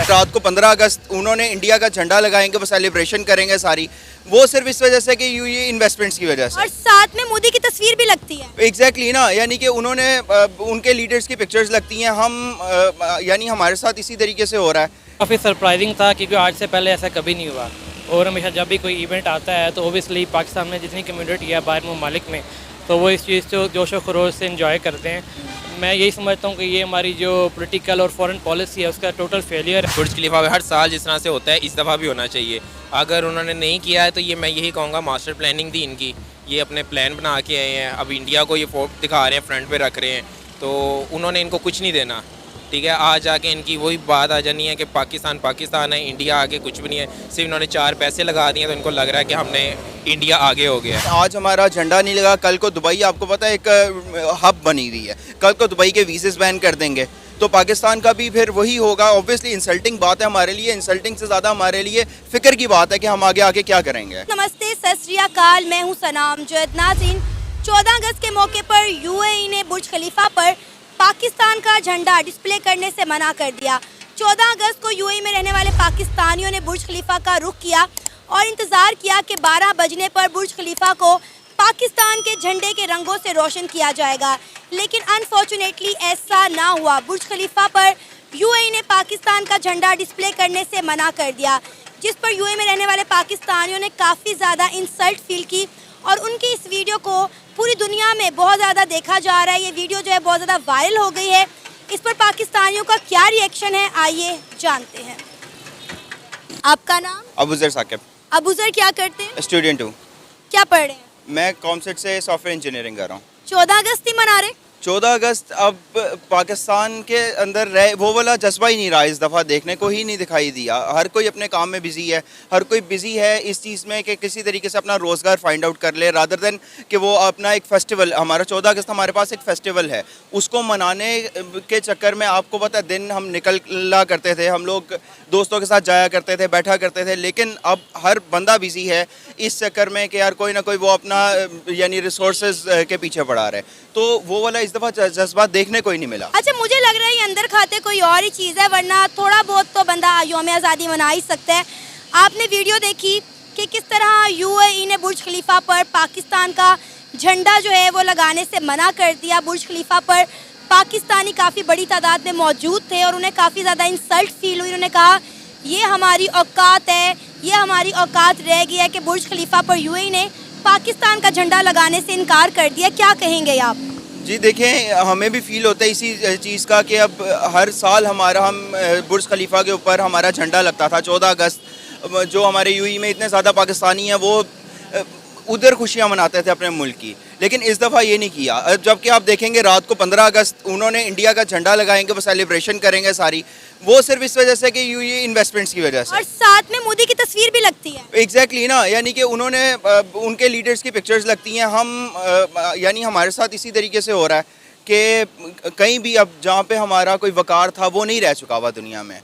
रात को 15 अगस्त उन्होंने इंडिया का झंडा लगाएंगे, वो सेलिब्रेशन करेंगे सारी, वो सिर्फ इस वजह से कि ये इन्वेस्टमेंट्स की वजह से। और साथ में मोदी की तस्वीर भी लगती है। एग्जैक्टली ना, यानी कि उन्होंने उनके लीडर्स की पिक्चर्स लगती हैं, हम यानी हमारे साथ इसी तरीके से हो रहा है। काफ़ी सरप्राइजिंग था क्योंकि आज से पहले ऐसा कभी नहीं हुआ और हमेशा जब भी कोई इवेंट आता है तो ओबियसली पाकिस्तान में जितनी कम्युनिटी है बाहर ममालिक में, तो वो इस चीज़ को जोश व खरोश से इंजॉय करते हैं। मैं यही समझता हूँ कि ये हमारी जो पॉलिटिकल और फॉरेन पॉलिसी है उसका टोटल फेलियर है। बुर्ज खलीफा हर साल जिस तरह से होता है इस दफ़ा भी होना चाहिए। अगर उन्होंने नहीं किया है तो ये मैं यही कहूँगा मास्टर प्लानिंग थी इनकी, ये अपने प्लान बना के आए हैं, अब इंडिया को ये फोर्ट दिखा रहे हैं, फ्रंट पे रख रहे हैं, तो उन्होंने इनको कुछ नहीं देना। ठीक है, आज आके इनकी वही बात आ जानी है कि पाकिस्तान पाकिस्तान है, इंडिया आगे कुछ भी नहीं है। सिर्फ इन्होंने 4 पैसे लगा दिए तो इनको लग रहा है कि हमने इंडिया आगे हो गया। आज हमारा झंडा नहीं लगा, कल को दुबई, आपको पता है एक हब बनी हुई है, कल को दुबई के वीज़े बैन कर देंगे तो पाकिस्तान का भी फिर वही होगा। ऑब्वियसली इंसल्टिंग बात है हमारे लिए, इंसल्टिंग से ज़्यादा हमारे लिए फ़िक्र की बात है कि हम आगे आके क्या करेंगे। नमस्ते, सत श्री अकाल, मैं हूँ सनाम जद। नाज़रीन, 14 अगस्त के मौके पर यूएई ने बुर्ज खलीफा पर पाकिस्तान का झंडा डिस्प्ले करने से मना कर दिया। 14 अगस्त को यूएई में रहने वाले पाकिस्तानियों ने बुर्ज खलीफा का रुख किया और इंतज़ार किया कि 12 बजने पर बुर्ज खलीफा को पाकिस्तान के झंडे के रंगों से रोशन किया जाएगा, लेकिन अनफॉर्चुनेटली ऐसा ना हुआ। बुर्ज खलीफा पर यूएई ने पाकिस्तान का झंडा डिस्प्ले करने से मना कर दिया, जिस पर यूएई में रहने वाले पाकिस्तानियों ने काफ़ी ज़्यादा इंसल्ट फील की और उनकी इस वीडियो को पूरी दुनिया में बहुत ज़्यादा देखा जा रहा है। ये वीडियो जो है बहुत ज़्यादा वायरल हो गई है। इस पर पाकिस्तानियों का क्या रिएक्शन है, आइए जानते हैं। आपका नाम? अबूजर साकिब। अबूजर, क्या करते हैं? स्टूडेंट हूँ। क्या पढ़ रहे हैं? मैं कॉमसेट से सॉफ्टवेयर इंजीनियरिंग कर रहा हूँ। 14 अगस्त ही मना रहे? 14 अगस्त अब पाकिस्तान के अंदर रहे वो वाला जज्बा ही नहीं रहा, इस दफ़ा देखने को ही नहीं दिखाई दिया। हर कोई अपने काम में बिज़ी है, हर कोई बिज़ी है इस चीज़ में कि किसी तरीके से अपना रोज़गार फाइंड आउट कर ले, रादर देन कि वो अपना एक फ़ेस्टिवल, हमारा 14 अगस्त हमारे पास एक फ़ेस्टिवल है, उसको मनाने के चक्कर में आपको पता है दिन हम निकला करते थे, हम लोग दोस्तों के साथ जाया करते थे, बैठा करते थे, लेकिन अब हर बंदा बिज़ी है इस चक्कर में कि यार कोई ना कोई वो अपना यानी रिसोर्सेज के पीछे पड़ा रहे, तो वो वाला इस दफ़ा जज्बा देखने को ही नहीं मिला। अच्छा, मुझे लग रहा है ये अंदर खाते कोई और ही चीज़ है, वरना थोड़ा बहुत तो बंदा यौम आज़ादी मना ही सकता है। आपने वीडियो देखी कि किस तरह यूएई ने बुर्ज खलीफा पर पाकिस्तान का झंडा जो है वो लगाने से मना कर दिया। बुर्ज खलीफा पर पाकिस्तानी काफ़ी बड़ी तादाद में मौजूद थे और उन्हें काफ़ी ज़्यादा इंसल्ट फील हुई। उन्होंने कहा ये हमारी औकात है, ये हमारी औकात रह गई है कि बुर्ज खलीफा पर यूएई ने पाकिस्तान का झंडा लगाने से इनकार कर दिया। क्या कहेंगे आप? जी देखें, हमें भी फील होता है इसी चीज़ का कि अब हर साल हम बुर्ज खलीफा के ऊपर हमारा झंडा लगता था। 14 अगस्त जो हमारे यूएई में इतने ज़्यादा पाकिस्तानी हैं वो उधर खुशियां मनाते थे अपने मुल्क की, लेकिन इस दफ़ा ये नहीं किया। जबकि आप देखेंगे रात को 15 अगस्त उन्होंने इंडिया का झंडा लगाएंगे, वो सेलिब्रेशन करेंगे सारी, वो सिर्फ इस वजह से कि ये इन्वेस्टमेंट्स की वजह से। और साथ में मोदी की तस्वीर भी लगती है। एग्जैक्टली ना, यानी कि उन्होंने उनके लीडर्स की पिक्चर्स लगती हैं, हम यानी हमारे साथ इसी तरीके से हो रहा है कि कहीं भी अब जहाँ पे हमारा कोई वकार था वो नहीं रह चुका हुआ दुनिया में।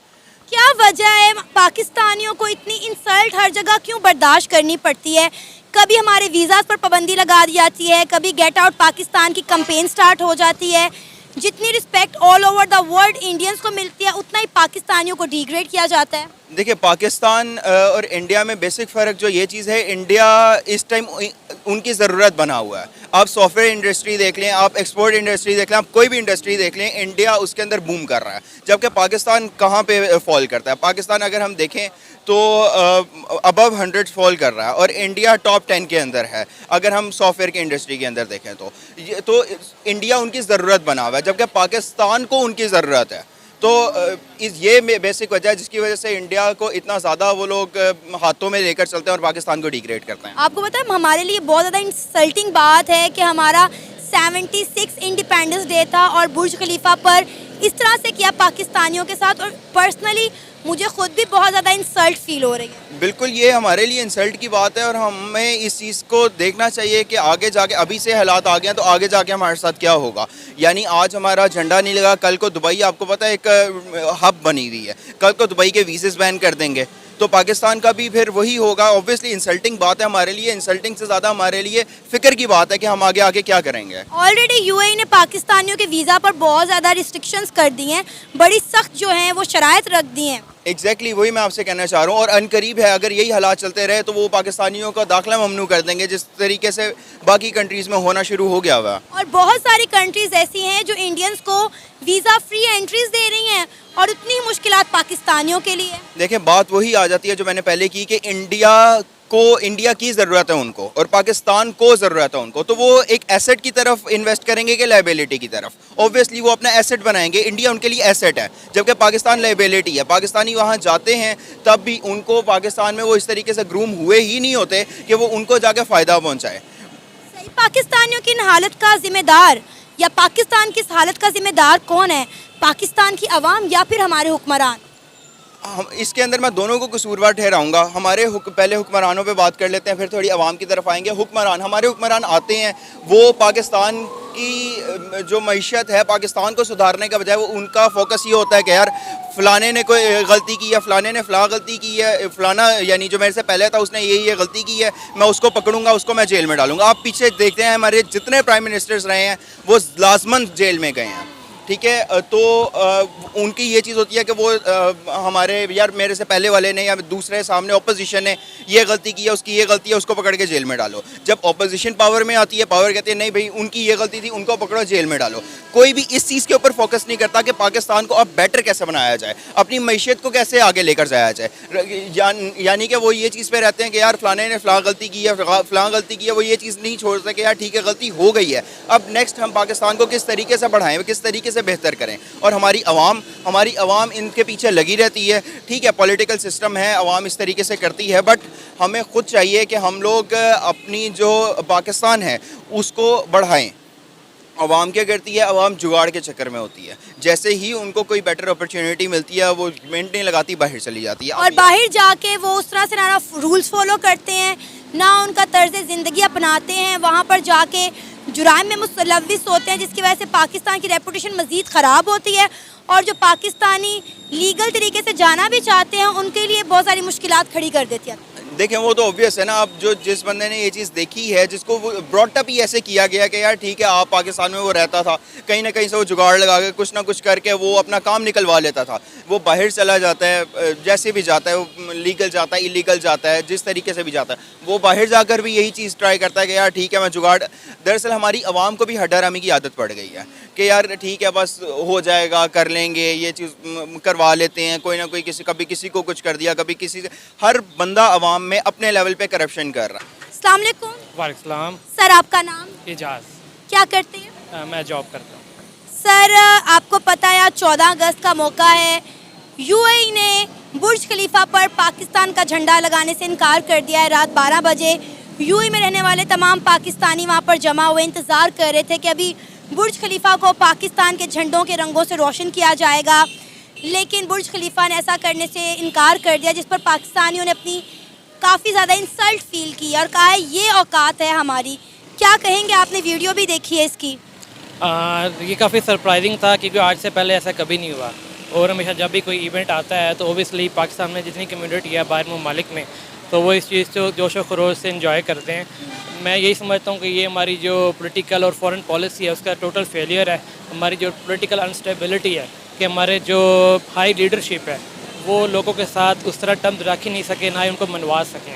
क्या वजह है पाकिस्तानियों को इतनी इंसल्ट हर जगह क्यों बर्दाश्त करनी पड़ती है? कभी हमारे वीज़ाज़ पर पाबंदी लगा दी जाती है, कभी गेट आउट पाकिस्तान की कैंपेन स्टार्ट हो जाती है। जितनी respect all over the world Indians को मिलती है उतना ही पाकिस्तानियों को डिग्रेड किया जाता है। देखिए, पाकिस्तान और इंडिया में बेसिक फ़र्क जो ये चीज़ है, इंडिया इस टाइम उनकी ज़रूरत बना हुआ है। आप सॉफ्टवेयर इंडस्ट्री देख लें, आप एक्सपोर्ट इंडस्ट्री देख लें, आप कोई भी इंडस्ट्री देख लें, इंडिया उसके अंदर बूम कर रहा है, जबकि पाकिस्तान कहाँ पे फॉल करता है। पाकिस्तान अगर हम देखें तो अबव 100 फॉल कर रहा है और इंडिया टॉप 10 के अंदर है अगर हम सॉफ्टवेयर की इंडस्ट्री के अंदर देखें तो इंडिया उनकी ज़रूरत बना हुआ है, जबकि पाकिस्तान को उनकी ज़रूरत है। तो ये बेसिक वजह है जिसकी वजह से इंडिया को इतना ज़्यादा वो लोग हाथों में लेकर चलते हैं और पाकिस्तान को डिग्रेड करते हैं। आपको पता है हमारे लिए बहुत ज़्यादा इंसल्टिंग बात है कि हमारा 76 इंडिपेंडेंस डे था और बुर्ज खलीफा पर इस तरह से किया पाकिस्तानियों के साथ, और पर्सनली मुझे खुद भी बहुत ज़्यादा इंसल्ट फील हो रही है। बिल्कुल, ये हमारे लिए इंसल्ट की बात है और हमें इस चीज़ को देखना चाहिए कि आगे जाके, अभी से हालात आ गए हैं तो आगे जाके हमारे साथ क्या होगा। यानी आज हमारा झंडा नहीं लगा, कल को दुबई, आपको पता है एक हब बनी हुई है, कल को दुबई के वीज़े बैन कर देंगे तो पाकिस्तान का भी फिर वही होगा। ऑब्वियसली इंसल्टिंग बात है हमारे लिए, इंसल्टिंग से ज़्यादा हमारे लिए फ़िक्र की बात है कि हम आगे आगे क्या करेंगे। ऑलरेडी यूएई ने पाकिस्तानियों के वीज़ा पर बहुत ज़्यादा रिस्ट्रिक्शंस कर दी हैं, बड़ी सख्त जो हैं वो शराइत रख दी हैं। एग्जैक्टली वही मैं आपसे कहना चाह रहा हूँ। और अनकरीब है, अगर यही हालात चलते रहे तो वो पाकिस्तानियों का दाखिला ममनू कर देंगे, जिस तरीके से बाकी कंट्रीज़ में होना शुरू हो गया हुआ। और बहुत सारी कंट्रीज ऐसी हैं जो इंडियंस को वीज़ा फ्री एंट्रीज दे रही हैं और उतनी ही मुश्किलात पाकिस्तानियों के लिए। देखें, बात वही आ जाती है जो मैंने पहले की कि इंडिया की ज़रूरत है उनको और पाकिस्तान को ज़रूरत है उनको, तो वो एक एसेट की तरफ इन्वेस्ट करेंगे कि लायबिलिटी की तरफ। ऑब्वियसली वो अपना एसेट बनाएंगे, इंडिया उनके लिए एसेट है, जबकि पाकिस्तान लायबिलिटी है। पाकिस्तानी वहाँ जाते हैं तब भी उनको पाकिस्तान में वो इस तरीके से ग्रूम हुए ही नहीं होते कि वो उनको जाके फ़ायदा पहुँचाए। सही, पाकिस्तानियों की इन हालत का जिम्मेदार या पाकिस्तान की इस हालत का जिम्मेदार कौन है? पाकिस्तान की अवाम या फिर हमारे हुक्मरान? हम इसके अंदर मैं दोनों को कसूरवार ठहराऊंगा। पहले हुक्मरानों पे बात कर लेते हैं, फिर थोड़ी आवाम की तरफ आएंगे। हमारे हुक्मरान आते हैं, वो पाकिस्तान की जो मईशत है, पाकिस्तान को सुधारने के बजाय वो उनका फोकस ये होता है कि यार फ़लाने ने कोई गलती की है, फ़लाने ने फ़लाँ गलती की है, फ़लाना यानी जो मेरे से पहले था उसने ये गलती की है, मैं उसको पकड़ूंगा, उसको मैं जेल में डालूंगा। आप पीछे देखते हैं हमारे जितने प्राइम मिनिस्टर्स रहे हैं वो लाजमन जेल में गए हैं, ठीक है। तो उनकी ये चीज़ होती है कि वो हमारे यार मेरे से पहले वाले ने या दूसरे सामने ऑपोजिशन ने ये गलती की है, उसकी ये गलती है, उसको पकड़ के जेल में डालो। जब ऑपोजिशन पावर में आती है, पावर कहती है नहीं भाई उनकी ये गलती थी, उनको पकड़ो जेल में डालो। कोई भी इस चीज़ के ऊपर फोकस नहीं करता कि पाकिस्तान को अब बेटर कैसे बनाया जाए, अपनी मैशियत को कैसे आगे लेकर जाया जाए। यानी कि वो ये चीज़ पे रहते हैं कि यार फ़लाने ने फ़लाँ गलती की है, फ़लाँ गलती की है। वो ये चीज़ नहीं छोड़ सके यार ठीक है गलती हो गई है, अब नेक्स्ट हम पाकिस्तान को किस तरीके से बढ़ाएं, किस तरीके से बेहतर करें। और हमारी आवाम इनके पीछे लगी रहती है। ठीक है, पॉलिटिकल सिस्टम है, आवाम इस तरीके से करती है, बट हमें खुद चाहिए कि हम लोग अपनी जो पाकिस्तान है उसको बढ़ाएं। आवाम क्या करती है, आवाम जुगाड़ के चक्कर में होती है। जैसे ही उनको कोई बेटर अपॉर्चुनिटी मिलती है वो मिनट नहीं लगाती, बाहर चली जाती है। और बाहर जाके वो उस तरह से ना रूल्स फॉलो करते हैं, ना उनका तर्ज ज़िंदगी अपनाते हैं, वहाँ पर जाके जुराइम में मुलव्विस होते हैं, जिसकी वजह से पाकिस्तान की रेपुटेशन मज़ीद ख़राब होती है। और जो पाकिस्तानी लीगल तरीके से जाना भी चाहते हैं उनके लिए बहुत सारी मुश्किलात खड़ी कर देती है। देखें, वो तो ऑब्वियस है ना। अब जिस बंदे ने ये चीज़ देखी है, जिसको वो ब्रॉटअप ही ऐसे किया गया कि यार ठीक है आप पाकिस्तान में वो रहता था, कहीं ना कहीं से वो जुगाड़ लगा के कुछ ना कुछ करके वो अपना काम निकलवा लेता था। वो बाहर चला जाता है, जैसे भी जाता है, वो लीगल जाता है, इलीगल जाता है, जिस तरीके से भी जाता है, वो बाहर जाकर भी यही चीज़ ट्राई करता है कि यार ठीक है मैं जुगाड़। दरअसल हमारी आवाम को भी हड्डारामी की आदत पड़ गई है कि यार ठीक है बस हो जाएगा, कर लेंगे, ये चीज़ करवा लेते हैं। कोई ना कोई कभी किसी को कुछ कर दिया, कभी किसी से। हर बंदा आवाम में अपने लेवल पे करप्शन कर रहा है। अस्सलाम वालेकुम। वालेकुम सर, आपका नाम? इजाज़। क्या करते हैं? मैं जॉब करता हूँ। सर, आपको पता है आज 14 अगस्त का मौका है। यूएई ने बुर्ज खलीफा पर पाकिस्तान का झंडा लगाने से इनकार कर दिया है। रात 12 बजे यूएई में रहने वाले तमाम पाकिस्तानी वहाँ पर जमा हुए इंतज़ार कर रहे थे कि अभी बुर्ज खलीफा को पाकिस्तान के झंडों के रंगों से रोशन किया जाएगा, लेकिन बुर्ज खलीफा ने ऐसा करने से इनकार कर दिया, जिस पर पाकिस्तानियों ने अपनी काफ़ी ज़्यादा इंसल्ट फील की और कहा है ये औकात है हमारी। क्या कहेंगे? आपने वीडियो भी देखी है इसकी। ये काफ़ी सरप्राइजिंग था क्योंकि आज से पहले ऐसा कभी नहीं हुआ और हमेशा जब भी कोई इवेंट आता है तो ओबियसली पाकिस्तान में जितनी कम्युनिटी है बाहर ममालिक में, तो वो इस चीज़ को जोश व खरोश से इंजॉय करते हैं। मैं यही समझता हूँ कि ये हमारी जो पॉलिटिकल और फॉरेन पॉलिसी है उसका टोटल फेलियर है। हमारी जो पॉलिटिकल अनस्टेबिलिटी है कि हमारे जो हाई लीडरशिप है वो लोगों के साथ उस तरह टर्म्स रख ही नहीं सके, ना ही उनको मनवा सकें।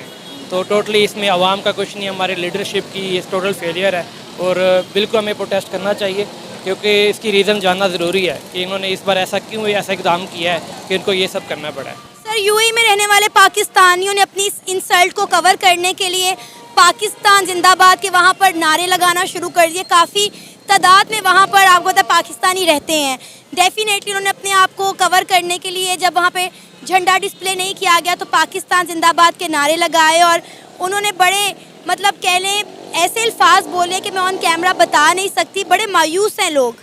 तो टोटली इसमें आवाम का कुछ नहीं, हमारे लीडरशिप की ये टोटल फेलियर है और बिल्कुल हमें प्रोटेस्ट करना चाहिए क्योंकि इसकी रीज़न जानना ज़रूरी है कि इन्होंने इस बार ऐसा क्यों ऐसा इक़दाम किया है कि इनको ये सब करना पड़ा है। सर, यूएई में रहने वाले पाकिस्तानियों ने अपनी इस इंसल्ट को कवर करने के लिए पाकिस्तान जिंदाबाद के वहाँ पर नारे लगाना शुरू कर दिए। काफ़ी तादाद में वहाँ पर आपको पता पाकिस्तानी रहते हैं। डेफिनेटली उन्होंने अपने आप को कवर करने के लिए जब वहाँ पे झंडा डिस्प्ले नहीं किया गया तो पाकिस्तान जिंदाबाद के नारे लगाए और उन्होंने बड़े मतलब कह लें ऐसे अल्फाज बोले कि मैं ऑन कैमरा बता नहीं सकती। बड़े मायूस हैं लोग।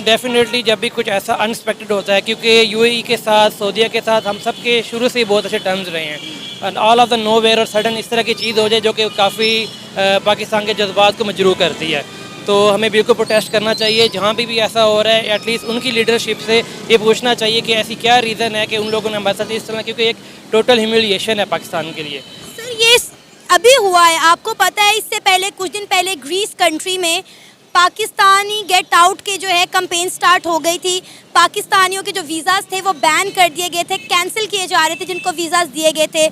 डेफिनेटली जब भी कुछ ऐसा अनएक्सपेक्टेड होता है, क्योंकि यूएई के साथ, सऊदीया के साथ हम सब के शुरू से ही बहुत अच्छे टर्म्स रहे हैं, and all of the nowhere और सडन इस तरह की चीज़ हो जाए जो कि काफ़ी पाकिस्तान के जज्बात को मजरूह करती है, तो हमें बिल्कुल प्रोटेस्ट करना चाहिए। जहाँ भी ऐसा हो रहा है एटलीस्ट उनकी लीडरशिप से ये पूछना चाहिए कि ऐसी क्या रीज़न है कि उन लोगों ने हमारे साथ इस तरह, क्योंकि एक टोटल ह्यूमिलिएशन है पाकिस्तान के लिए। सर, ये अभी हुआ है, आपको पता है इससे पहले कुछ दिन पहले ग्रीस कंट्री में पाकिस्तानी गेट आउट के जो है कैंपेन स्टार्ट हो गई थी। पाकिस्तानियों के जो वीज़ाज़ थे वो बैन कर दिए गए थे, कैंसिल किए जा रहे थे जिनको वीज़ाज़ दिए गए थे।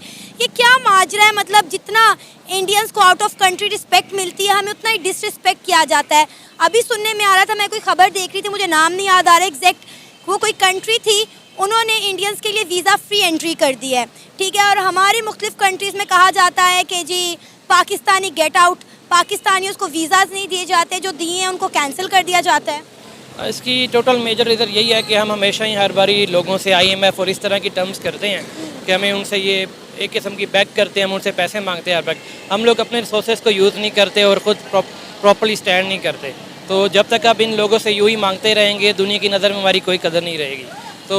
ये क्या माजरा है? मतलब जितना इंडियंस को आउट ऑफ कंट्री रिस्पेक्ट मिलती है, हमें उतना ही डिसरिस्पेक्ट किया जाता है। अभी सुनने में आ रहा था, मैं कोई खबर देख रही थी, मुझे नाम नहीं याद आ रहा एग्जैक्ट, वो कोई कंट्री थी, उन्होंने इंडियंस के लिए वीज़ा फ्री एंट्री कर दी है, ठीक है। और हमारी मुख्तलिफ कंट्रीज़ में कहा जाता है कि जी पाकिस्तानी गेट आउट, पाकिस्तानियों को वीज़ाज़ नहीं दिए जाते, जो दिए हैं उनको कैंसिल कर दिया जाता है। इसकी टोटल मेजर रीज़न यही है कि हम हमेशा ही हर बारी लोगों से IMF और इस तरह की टर्म्स करते हैं कि हमें उनसे ये एक किस्म की बैक करते हैं, हम उनसे पैसे मांगते हैं हर वक्त। हम लोग अपने रिसोर्सेज को यूज़ नहीं करते और ख़ुद प्रॉपर्ली स्टैंड नहीं करते। तो जब तक आप इन लोगों से यूँ ही मांगते रहेंगे, दुनिया की नज़र में हमारी कोई कदर नहीं रहेगी। तो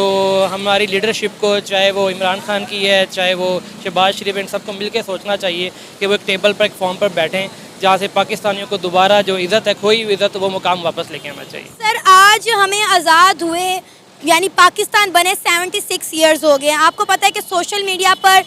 हमारी लीडरशिप को, चाहे वो इमरान खान की है, चाहे वो शहबाज शरीफ, इन सबको मिलकर सोचना चाहिए कि वो एक टेबल पर, एक फॉर्म पर बैठें जहाँ से पाकिस्तानियों को दोबारा जो इज़्ज़त है, खोई हुई इज़्ज़त, वो मुकाम वापस लेके आना चाहिए। सर, आज हमें आज़ाद हुए यानी पाकिस्तान बने 76 ईयर्स हो गए हैं। आपको पता है कि सोशल मीडिया पर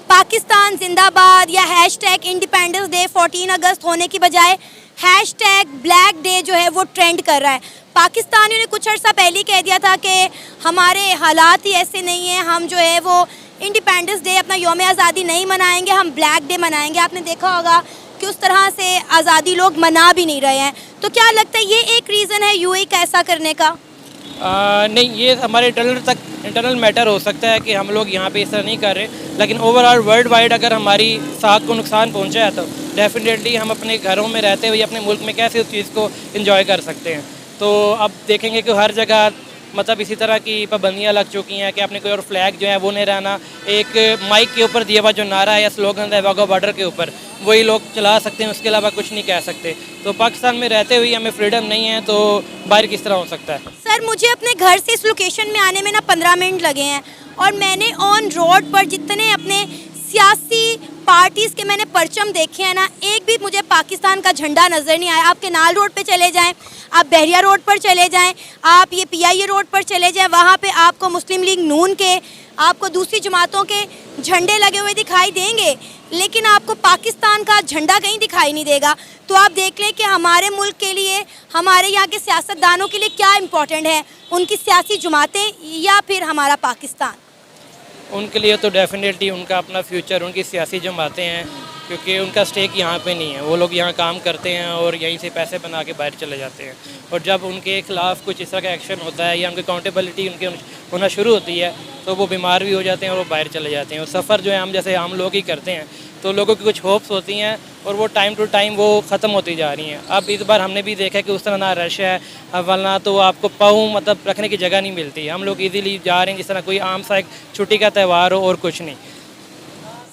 पाकिस्तान जिंदाबाद या हैशटैग इंडिपेंडेंस डे 14 अगस्त होने की बजाय हैशटैग ब्लैक डे जो है वो ट्रेंड कर रहा है। पाकिस्तानियों ने कुछ अर्सा पहले कह दिया था कि हमारे हालात ही ऐसे नहीं हैं, हम जो है वो इंडिपेंडेंस डे, अपना यौम आज़ादी नहीं मनाएंगे, हम ब्लैक डे मनाएंगे। आपने देखा होगा कि उस तरह से आज़ादी लोग मना भी नहीं रहे हैं। तो क्या लगता है ये एक रीज़न है UAE का ऐसा करने का? नहीं, ये हमारे इंटरनल मैटर हो सकता है कि हम लोग यहाँ पे इस तरह नहीं कर रहे, लेकिन ओवरऑल वर्ल्ड वाइड अगर हमारी साख को नुकसान पहुँचा है तो डेफिनेटली हम अपने घरों में रहते हुए अपने मुल्क में कैसे उस चीज़ को इंजॉय कर सकते हैं। तो अब देखेंगे कि हर जगह मतलब इसी तरह की पाबंदियाँ लग चुकी हैं कि आपने कोई और फ्लैग जो है वो नहीं रहना, एक माइक के ऊपर दिया हुआ जो नारा है या स्लोगन है वाघा बॉर्डर के ऊपर, वही लोग चला सकते हैं, उसके अलावा कुछ नहीं कह सकते। तो पाकिस्तान में रहते हुए हमें फ्रीडम नहीं है, तो बाहर किस तरह हो सकता है? सर, मुझे अपने घर से इस लोकेशन में आने में ना 15 मिनट लगे हैं और मैंने ऑन रोड पर जितने अपने सियासी पार्टीज़ के मैंने परचम देखे हैं ना, एक भी मुझे पाकिस्तान का झंडा नज़र नहीं आया। आप केनाल रोड पे चले जाएं, आप बहरिया रोड पर चले जाएं, आप ये PIA रोड पर चले जाएं, वहाँ पे आपको मुस्लिम लीग नून के, आपको दूसरी जमातों के झंडे लगे हुए दिखाई देंगे, लेकिन आपको पाकिस्तान का झंडा कहीं दिखाई नहीं देगा। तो आप देख लें कि हमारे मुल्क के लिए, हमारे यहाँ के सियासतदानों के लिए क्या इम्पोर्टेंट है, उनकी सियासी जमातें या फिर हमारा पाकिस्तान? उनके लिए तो डेफिनेटली उनका अपना फ्यूचर, उनकी सियासी जमातें हैं, क्योंकि उनका स्टेक यहाँ पे नहीं है। वो लोग यहाँ काम करते हैं और यहीं से पैसे बना के बाहर चले जाते हैं, और जब उनके खिलाफ कुछ इस तरह का एक्शन होता है या उनकी अकाउंटेबिलिटी उनके होना शुरू होती है तो वो बीमार भी हो जाते हैं और वो बाहर चले जाते हैं। और सफ़र जो है हम जैसे आम लोग ही करते हैं, तो लोगों की कुछ होप्स होती हैं और वो टाइम टू टाइम वो ख़त्म होती जा रही हैं। अब इस बार हमने भी देखा कि उस तरह ना रश है, वरना तो आपको पाँव मतलब रखने की जगह नहीं मिलती। हम लोग इजीली जा रहे हैं जिस तरह कोई आम सा एक छुट्टी का त्यौहार हो और कुछ नहीं।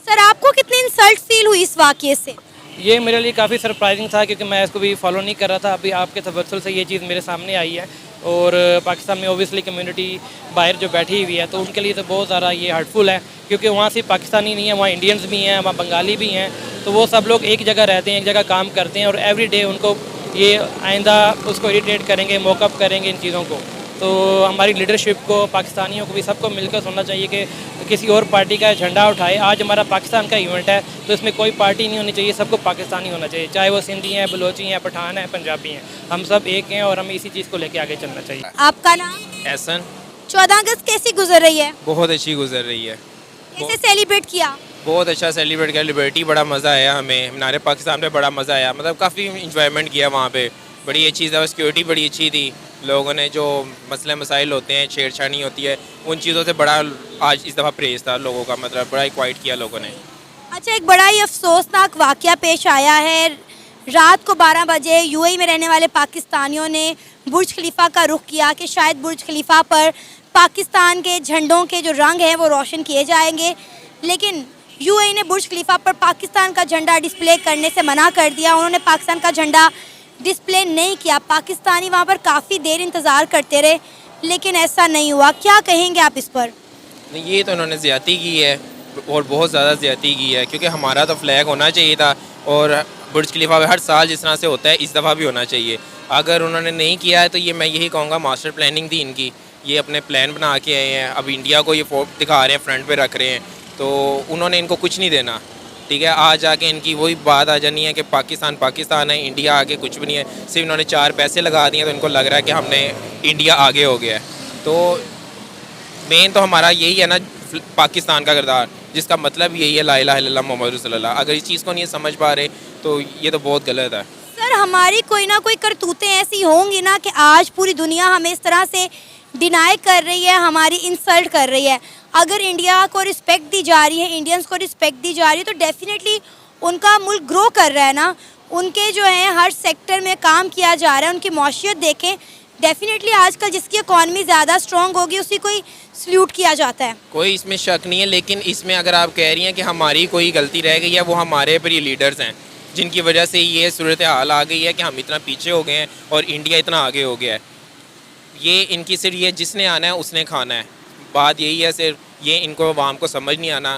सर, आपको कितनी इंसल्ट फील हुई इस वाक़ये से? ये मेरे लिए काफ़ी सरप्राइजिंग था, क्योंकि मैं इसको भी फॉलो नहीं कर रहा था। अभी आपके तवज्जुल से ये चीज़ मेरे सामने आई है, और पाकिस्तान में ओबियसली कम्युनिटी बाहर जो बैठी हुई है, तो उनके लिए तो बहुत ज़्यादा ये हर्टफुल है, क्योंकि वहाँ सिर्फ पाकिस्तानी नहीं है, वहाँ इंडियंस भी हैं, वहाँ बंगाली भी हैं। तो वो सब लोग एक जगह रहते हैं, एक जगह काम करते हैं, और एवरी डे उनको ये आइंदा उसको इरिटेट करेंगे, मोकअप करेंगे इन चीज़ों को। तो हमारी लीडरशिप को, पाकिस्तानियों को भी सबको मिलकर सोचना चाहिए कि किसी और पार्टी का झंडा उठाए। आज हमारा पाकिस्तान का इवेंट है, तो इसमें कोई पार्टी नहीं होनी चाहिए, सबको पाकिस्तानी होना चाहिए, चाहे वो सिंधी हैं, बलोची हैं, पठान हैं, पंजाबी हैं, हम सब एक हैं और हमें इसी चीज़ को लेकर आगे चलना चाहिए। आपका नाम? एहसन। 14 अगस्त कैसी गुजर रही है? बहुत अच्छी गुजर रही है, कैसे सेलिब्रेट किया? बहुत अच्छा सेलिब्रेट किया। लिबर्टी बड़ा मज़ा आया हमें, मीनार पाकिस्तान पे बड़ा मज़ा आया, मतलब काफ़ी इंजॉयमेंट किया वहाँ पे। बड़ी अच्छी था, सिक्योरिटी बड़ी अच्छी थी, लोगों ने जो मसले मसाइल होते हैं, छेड़छाड़ी होती है, उन चीज़ों से बड़ा आज इस दफ़ा प्रेज था लोगों का, मतलब बड़ा ही क्वाइट किया लोगों ने। अच्छा, एक बड़ा ही अफसोसनाक वाक़या पेश आया है। रात को 12 बजे UAE में रहने वाले पाकिस्तानियों ने बुर्ज खलीफा का रुख किया कि शायद बुर्ज खलीफा पर पाकिस्तान के झंडों के जो रंग हैं वो रोशन किए जाएंगे, लेकिन UAE ने बुर्ज खलीफा पर पाकिस्तान का झंडा डिस्प्ले करने से मना कर दिया। उन्होंने पाकिस्तान का झंडा डिस्प्ले नहीं किया। पाकिस्तानी वहाँ पर काफ़ी देर इंतज़ार करते रहे, लेकिन ऐसा नहीं हुआ। क्या कहेंगे आप इस पर? ये तो उन्होंने ज़्यादती की है और बहुत ज़्यादा ज़्यादती की है, क्योंकि हमारा तो फ्लैग होना चाहिए था, और बुर्ज खलीफा हर साल जिस तरह से होता है इस दफ़ा भी होना चाहिए। अगर उन्होंने नहीं किया है तो ये मैं यही कहूँगा मास्टर प्लानिंग थी इनकी, ये अपने प्लान बना के आए हैं, अब इंडिया को ये दिखा रहे हैं, फ्रंट पे रख रहे हैं, तो उन्होंने इनको कुछ नहीं देना, ठीक है। आज आके इनकी वही बात आ जानी है कि पाकिस्तान पाकिस्तान है, इंडिया आगे कुछ भी नहीं है। सिर्फ इन्होंने 4 पैसे लगा दिए तो इनको लग रहा है कि हमने इंडिया आगे हो गया है। तो मेन तो हमारा यही है ना पाकिस्तान का किरदार, जिसका मतलब यही है ला इलाहा इल्लल्लाह मुहम्मद रसूलुल्लाह। अगर इस चीज़ को नहीं समझ पा रहे तो ये तो बहुत गलत है। सर हमारी कोई ना कोई करतूतें ऐसी होंगी ना कि आज पूरी दुनिया हमें इस तरह से डिनाई कर रही है, हमारी इंसल्ट कर रही है। अगर इंडिया को रिस्पेक्ट दी जा रही है, इंडियंस को रिस्पेक्ट दी जा रही है, तो डेफिनेटली उनका मुल्क ग्रो कर रहा है ना। उनके जो है हर सेक्टर में काम किया जा रहा है, उनकी मौशियत देखें। डेफिनेटली आजकल जिसकी इकॉनमी ज़्यादा स्ट्रॉन्ग होगी उसी को ही सल्यूट किया जाता है। कोई इसमें शक नहीं है, लेकिन इसमें अगर आप कह रही हैं कि हमारी कोई गलती रह गई है, वो हमारे पर ये लीडर्स हैं जिनकी वजह से ये सूरत हाल आ गई है कि हम इतना पीछे हो गए हैं और इंडिया इतना आगे हो गया है। ये इनकी सिर्फ ये जिसने आना है उसने खाना है, बात यही है। सिर्फ ये इनको आवाम को समझ नहीं आना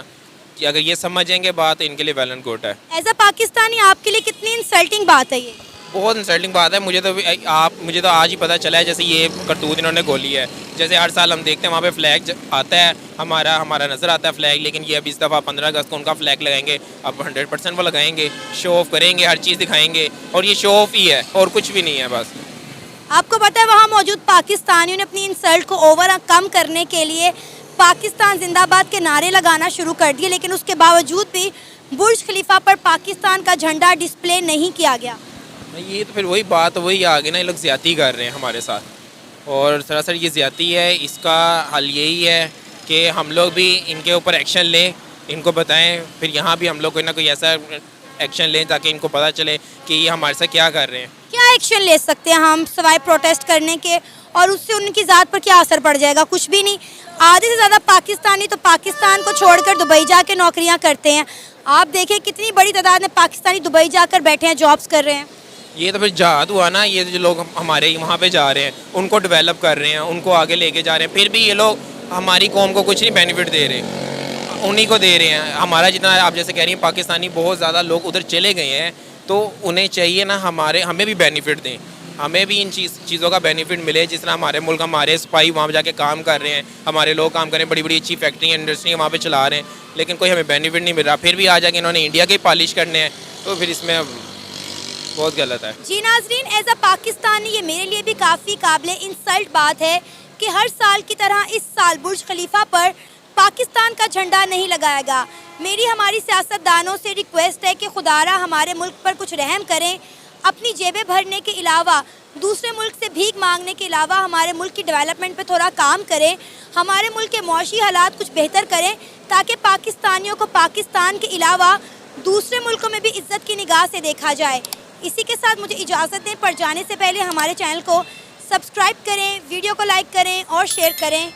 कि अगर ये समझेंगे बात तो इनके लिए वेल एंड गुड है। एज अ पाकिस्तानी आपके लिए कितनी इंसल्टिंग बात है ये? बहुत इंसल्टिंग बात है। मुझे तो आज ही पता चला है, जैसे ये करतूत इन्होंने गोली है। जैसे हर साल हम देखते हैं वहाँ पे फ्लैग आता है, हमारा नज़र आता है फ्लैग, लेकिन ये अब इस दफ़ा 15 अगस्त को उनका फ्लैग लगाएंगे। अब 100% वो लगाएंगे, शो ऑफ करेंगे, हर चीज़ दिखाएंगे, और ये शो ऑफ ही है और कुछ भी नहीं है बस। आपको पता है वहाँ मौजूद पाकिस्तानियों ने अपनी इंसल्ट को कम करने के लिए पाकिस्तान जिंदाबाद के नारे लगाना शुरू कर दिए, लेकिन उसके बावजूद भी बुर्ज खलीफा पर पाकिस्तान का झंडा डिस्प्ले नहीं किया गया। ये तो फिर वही बात वही आ गई ना, ये लोग ज़्यादती कर रहे हैं हमारे साथ, और सरासर ये ज़्यादती है। इसका हल यही है कि हम लोग भी इनके ऊपर एक्शन लें, इनको बताएं, फिर यहाँ भी हम लोग कोई ना कोई ऐसा एक्शन लें ताकि इनको पता चले कि ये हमारे साथ क्या कर रहे हैं। क्या एक्शन ले सकते हैं हम सिवाय प्रोटेस्ट करने के, और उससे उनकी ज़ात पर क्या असर पड़ जाएगा? कुछ भी नहीं। आधे से ज़्यादा पाकिस्तानी तो पाकिस्तान को छोड़कर दुबई जाके नौकरियां करते हैं। आप देखें कितनी बड़ी तादाद में पाकिस्तानी दुबई जाकर बैठे हैं, जॉब्स कर रहे हैं। ये तो फिर जहाद हुआ ना। ये जो लोग हमारे वहाँ पे जा रहे हैं उनको डेवलप कर रहे हैं, उनको आगे लेके जा रहे हैं, फिर भी ये लोग हमारी कौम को कुछ नहीं बेनिफिट दे रहे, उन्हीं को दे रहे हैं। हमारा जितना आप जैसे कह रही हैं पाकिस्तानी बहुत ज़्यादा लोग उधर चले गए हैं, तो उन्हें चाहिए ना हमें भी बेनिफिट दें, हमें भी इन चीज़ों का बेनिफिट मिले। जिस तरह हमारे मुल्क हमारे सिपाही वहाँ जाके काम कर रहे हैं, हमारे लोग काम कर रहे हैं, बड़ी बड़ी अच्छी फैक्ट्री इंडस्ट्री वहाँ पे चला रहे हैं, लेकिन कोई हमें बेनिफिट नहीं मिल रहा। फिर भी आ जाके इन्होंने इंडिया के पॉलिश करने हैं, तो फिर इसमें बहुत गलत है। जी नाजरीन, एज अ पाकिस्तानी ये मेरे लिए भी काफ़ी काबिले इंसल्ट बात है कि हर साल की तरह इस साल बुर्ज खलीफा पर पाकिस्तान का झंडा नहीं लगाएगा। मेरी हमारी सियासतदानों से रिक्वेस्ट है कि खुदारा हमारे मुल्क पर कुछ रहम करें, अपनी जेबें भरने के अलावा, दूसरे मुल्क से भीख मांगने के अलावा हमारे मुल्क की डेवलपमेंट पे थोड़ा काम करें, हमारे मुल्क के मौशी हालात कुछ बेहतर करें, ताकि पाकिस्तानियों को पाकिस्तान के अलावा दूसरे मुल्कों में भी इज्जत की निगाह से देखा जाए। इसी के साथ मुझे इजाज़त दें, पर जाने से पहले हमारे चैनल को सब्सक्राइब करें, वीडियो को लाइक करें और शेयर करें।